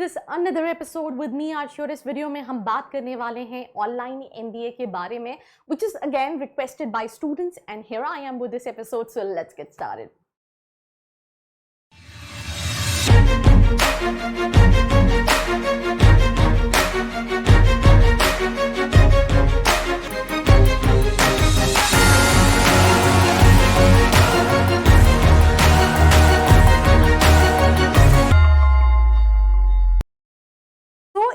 This another episode with me आर्शियोर। इस video में हम बात करने वाले हैं ऑनलाइन एमबीए के बारे में, which is again requested by students, and here I am with this episode, so let's get started.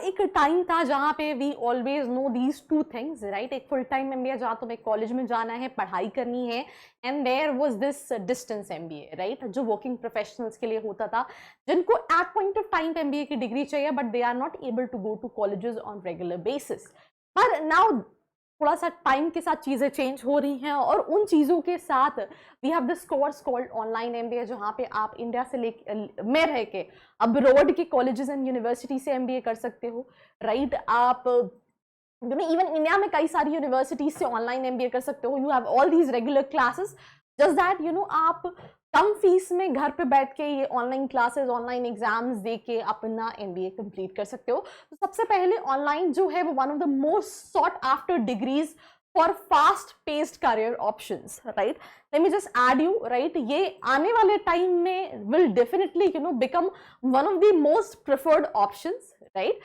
एक टाइम था जहाँ पे we always know these two things, right. एक फुल टाइम एमबीए जहाँ तुम्हें कॉलेज में जाना है, पढ़ाई करनी है, and there was this distance MBA, right, जो वर्किंग प्रोफेशनल्स के लिए होता था, जिनको at point of time MBA की डिग्री चाहिए but they are not able to go to colleges on regular basis. पर नाउ थोड़ा सा टाइम के साथ चीज़ें चेंज हो रही हैं, और उन चीज़ों के साथ we have this course called online MBA, जहाँ पे आप इंडिया से में रह के अब्रॉड के कॉलेजेस एंड यूनिवर्सिटी से एमबीए कर सकते हो, राइट। आप इवन इंडिया में कई सारी यूनिवर्सिटीज से ऑनलाइन एमबीए कर सकते हो। You have all these regular classes, just that आप कम फीस में घर पे बैठ के ये ऑनलाइन क्लासेस, ऑनलाइन एग्जाम्स दे के अपना एमबीए कंप्लीट कर सकते हो। तो सबसे पहले ऑनलाइन जो है वो one of the most sought after degrees for fast paced career options, right. Let me just add you, right, ये आने वाले टाइम में will definitely become one of the most preferred options, right.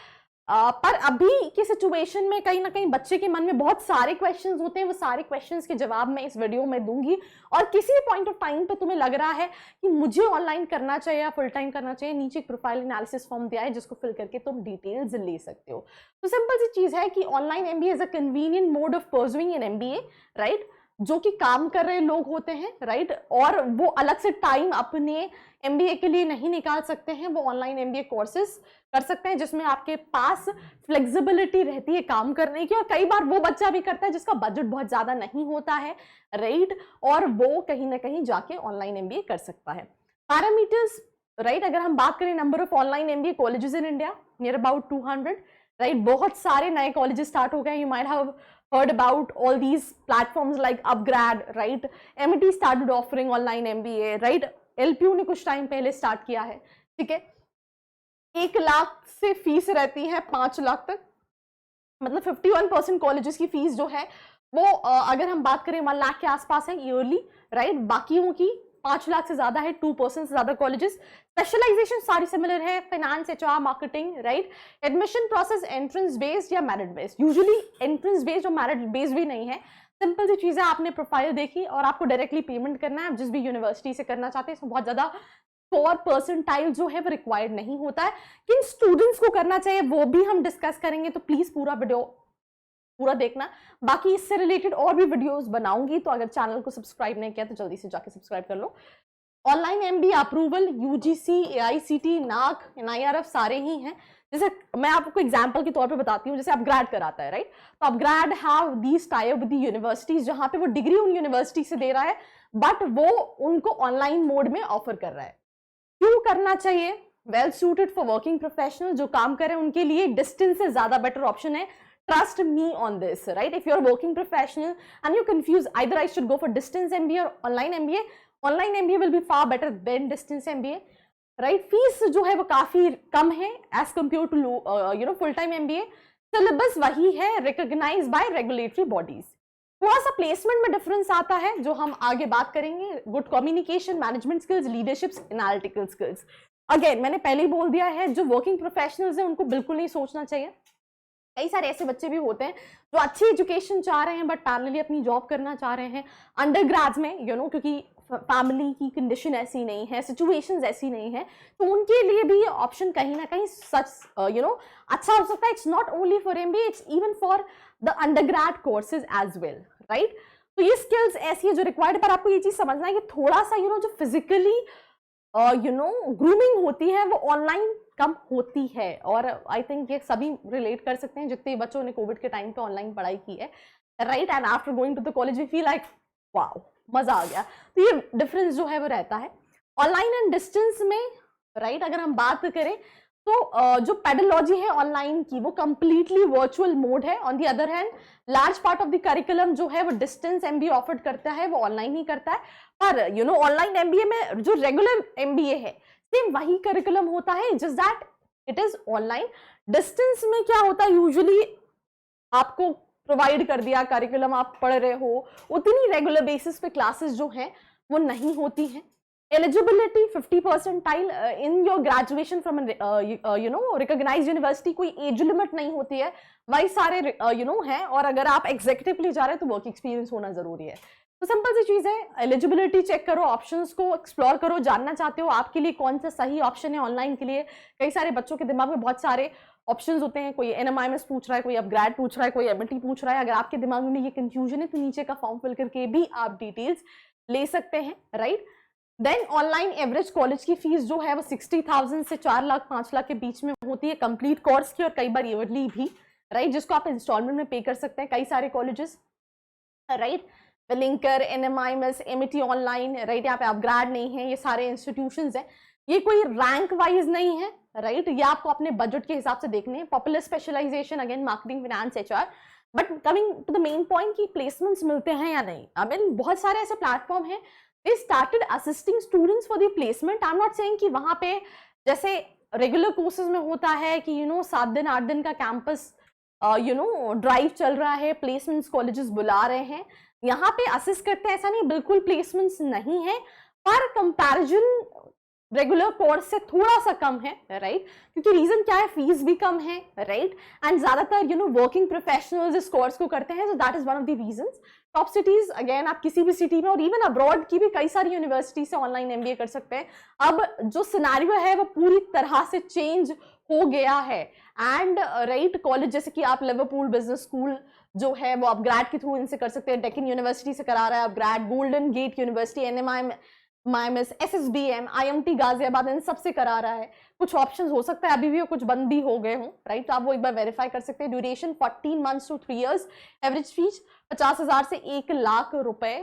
पर अभी की सिचुएशन में कहीं ना कहीं बच्चे के मन में बहुत सारे क्वेश्चंस होते हैं, वो सारे क्वेश्चंस के जवाब मैं इस वीडियो में दूंगी। और किसी पॉइंट ऑफ टाइम पे तुम्हें लग रहा है कि मुझे ऑनलाइन करना चाहिए या फुल टाइम करना चाहिए, नीचे एक प्रोफाइल एनालिसिस फॉर्म दिया है जिसको फिल करके तुम डिटेल्स ले सकते हो। तो सिंपल सी चीज है कि online MBA is a convenient mode of pursuing an MBA, right, जो कि काम कर रहे लोग होते हैं, राइट, और वो अलग से टाइम अपने एमबीए के लिए नहीं निकाल सकते हैं, वो ऑनलाइन एमबीए कोर्सेज कर सकते हैं जिसमें आपके पास फ्लेक्सिबिलिटी रहती है काम करने की। और कई बार वो बच्चा भी करता है जिसका बजट बहुत ज्यादा नहीं होता है, राइट, और वो कहीं ना कहीं जाके ऑनलाइन एमबीए कर सकता है। पैरामीटर्स, राइट, अगर हम बात करें number of online MBA colleges in India, near about 200, right. बहुत सारे नए कॉलेजेस स्टार्ट हो गए। You might have heard about all these platforms like Upgrad, right? MIT started offering online MBA, right? LPU ने कुछ टाइम पहले start किया है, ठीक है। 1 लाख से फीस रहती है 5 लाख तक, मतलब 51% कॉलेजेस की फीस जो है वो अगर हम बात करें 1 लाख के आसपास है ईयरली, राइट। बाकियों की 5 लाख से ज्यादा है, 2% से ज्यादा कॉलेजेस। स्पेशलाइजेशन सारी सिमिलर है, finance, HR, marketing, right. Admission process entrance based या merit based, usually entrance based और मेरिट बेस्ड भी नहीं है। सिंपल सी चीज है, आपने प्रोफाइल देखी और आपको डायरेक्टली पेमेंट करना है। आप जिस भी यूनिवर्सिटी से करना चाहते हैं, इसमें बहुत ज्यादा स्कोर परसेंटाइल जो है वो रिक्वायर्ड नहीं होता है। किन स्टूडेंट्स को करना चाहिए वो भी हम डिस्कस करेंगे, तो प्लीज पूरा वीडियो पूरा देखना। बाकी इससे रिलेटेड और भी वीडियोस बनाऊंगी, तो अगर चैनल को सब्सक्राइब नहीं किया तो जल्दी से जाके सब्सक्राइब कर लो। Online MBA approval UGC, AICTE, NAAC, NIRF सारे ही हैं। जैसे मैं आपको एग्जांपल के तौर पे बताती हूँ, जैसे अपग्रेड कराता है, राइट। तो upgrade have these tie up with the universities, जहां पे वो डिग्री उन यूनिवर्सिटी से दे रहा है बट वो उनको ऑनलाइन मोड में ऑफर कर रहा है। क्यों करना चाहिए? Well suited for working professional, जो काम कर रहे हैं उनके लिए डिस्टेंस से ज्यादा बेटर ऑप्शन है। Trust me on this, right? If you're a working professional and you're confused, either I should go for distance MBA or online MBA. Online MBA will be far better than distance MBA, right? Fees जो है वो काफी कम है as compared to full time MBA. Syllabus वही है, recognized by regulatory bodies. थोड़ा सा placement में डिफरेंस आता है जो हम आगे बात करेंगे। Good communication, management skills, leadership, analytical skills. Again मैंने पहले ही बोल दिया है, जो वर्किंग प्रोफेशनल्स हैं उनको बिल्कुल नहीं सोचना चाहिए। कई सारे ऐसे बच्चे भी होते हैं जो अच्छी एजुकेशन चाह रहे हैं बट पैरेलली अपनी जॉब करना चाह रहे हैं अंडर ग्रेड में, क्योंकि फैमिली की कंडीशन ऐसी नहीं है, सिचुएशंस ऐसी नहीं है, तो उनके लिए भी ये ऑप्शन कहीं ना कहीं सच अच्छा हो सकता है। It's not only for MBA, it's even for the under grade courses as well, right. तो ये स्किल्स ऐसी है जो रिक्वायर्ड, पर आपको ये चीज समझना है कि थोड़ा सा जो फिजिकली ग्रूमिंग होती है वो ऑनलाइन कम होती है। और आई थिंक ये सभी रिलेट कर सकते हैं जितने बच्चों ने कोविड के टाइम पे ऑनलाइन पढ़ाई की है, right. And after going to the college we feel like wow, मजा आ गया। तो ये डिफरेंस जो है वो रहता है ऑनलाइन एंड डिस्टेंस में, राइट। अगर हम बात करें तो जो पेडोलॉजी है ऑनलाइन की वो कंप्लीटली वर्चुअल मोड है। On the other hand large part of the curriculum जो है वो डिस्टेंस एमबीए ऑफर्ड करता है, वो ऑनलाइन ही करता है। पर ऑनलाइन एमबीए में जो रेगुलर एमबीए है सेम वही करिकुलम होता है, just that it is online. Distance में क्या होता है, यूजुअली आपको प्रोवाइड कर दिया करिकुलम, आप पढ़ रहे हो, उतनी रेगुलर बेसिस पे क्लासेस जो हैं वो नहीं होती हैं। Eligibility 50 percentile in your graduation from recognised university, कोई एज लिमिट नहीं होती है, वही सारे हैं। और अगर आप एग्जीक्यूटिवली जा रहे हैं तो वर्क एक्सपीरियंस होना जरूरी है। तो सिंपल सी चीज है, एलिजिबिलिटी चेक करो, ऑप्शंस को एक्सप्लोर करो, जानना चाहते हो आपके लिए कौन सा सही ऑप्शन है ऑनलाइन के लिए। कई सारे बच्चों के दिमाग में बहुत सारे ऑप्शंस होते हैं, कोई NMIMS पूछ रहा है, कोई अपग्रेड पूछ रहा है, कोई MLT पूछ रहा है। अगर आपके दिमाग में ये कंफ्यूजन है तो नीचे का फॉर्म फिल करके भी आप डिटेल्स ले सकते हैं, right. Then online average college की फीस जो है वो 60,000 से 4 लाख 5 लाख के बीच में होती है कंप्लीट कोर्स की, और कई बार ईयरली भी, राइट, जिसको आप इंस्टॉलमेंट में पे कर सकते हैं। कई सारे colleges, right, linker, NMIMS, MET online, right, यहाँ पे अपग्रेड नहीं है, ये सारे इंस्टीट्यूशंस हैं। ये कोई रैंक वाइज नहीं है, राइट, ये आपको अपने बजट के हिसाब से देखने हैं। Popular specialisation again marketing, finance, HR। But coming to the main point कि प्लेसमेंट्स मिलते हैं या नहीं, आई मीन बहुत सारे ऐसे प्लेटफॉर्म हैं, they started assisting students for the placement. I am not saying कि वहां पे जैसे रेगुलर कोर्सेज में होता है कि 7 दिन 8 दिन का कैंपस ड्राइव चल रहा है, प्लेसमेंट्स कॉलेजेस बुला रहे हैं, यहाँ पे असिस्ट करते हैं, ऐसा नहीं बिल्कुल प्लेसमेंट्स नहीं है, पर कंपैरिजन रेगुलर कोर्स से थोड़ा सा कम है, राइट, क्योंकि रीजन क्या है, फीस भी कम है, राइट, एंड ज्यादातर वर्किंग प्रोफेशनल्स इस कोर्स को करते हैं, so that is one of the reasons. Top cities, again आप किसी भी सिटी में और इवन अब्रॉड की भी कई सारी यूनिवर्सिटी से ऑनलाइन MBA कर सकते हैं। अब जो सिनेरियो है वो पूरी तरह से चेंज हो गया है, एंड राइट, कॉलेज जैसे कि आप लिवरपूल बिजनेस स्कूल जो है वो अपग्रेड के थ्रू इनसे कर सकते हैं, डेक्कन यूनिवर्सिटी से करा रहा है upgrade, Golden Gate University, NMIMS, SSBM, IMT Ghaziabad, इन सबसे करा रहा है। कुछ ऑप्शंस हो सकता है अभी भी, कुछ बंद भी हो गए हों, राइट, तो आप वो एक बार वेरीफाई कर सकते हैं। Duration 14 months to 3 years, average fees 50,000 से 1 लाख रुपए,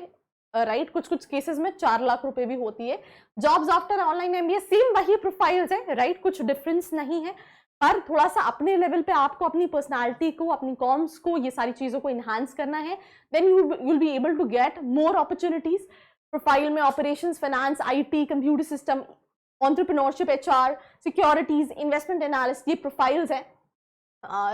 राइट, कुछ केसेस में 4 लाख रुपए भी होती है। Jobs after online MBA same वही प्रोफाइल्स है, राइट, कुछ डिफरेंस नहीं है, पर थोड़ा सा अपने लेवल पे आपको अपनी पर्सनालिटी को, अपनी कॉम्स को, ये सारी चीजों को इन्हांस करना है, then you will be able to get more opportunities. Profile में operations, finance, IT, computer system, entrepreneurship, HR, securities, investment analyst, ये प्रोफाइल्स हैं,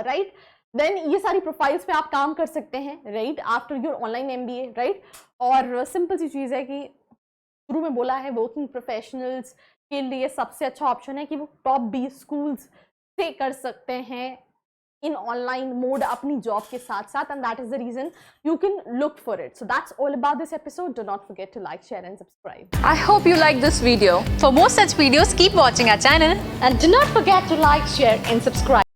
राइट। देन ये सारी प्रोफाइल्स पे आप काम कर सकते हैं, right, after your online MBA, right. और सिंपल सी चीज़ है कि शुरू में बोला है, वर्किंग प्रोफेशनल्स के लिए सबसे अच्छा ऑप्शन है कि वो टॉप 20 स्कूल्स से कर सकते हैं in online mode अपनी जॉब के साथ साथ, and that is the reason you can look for it. So that's all about this episode. Do not forget to like, share and subscribe. I hope you like this video. For more such videos, keep watching our channel and do not forget to like, share and subscribe.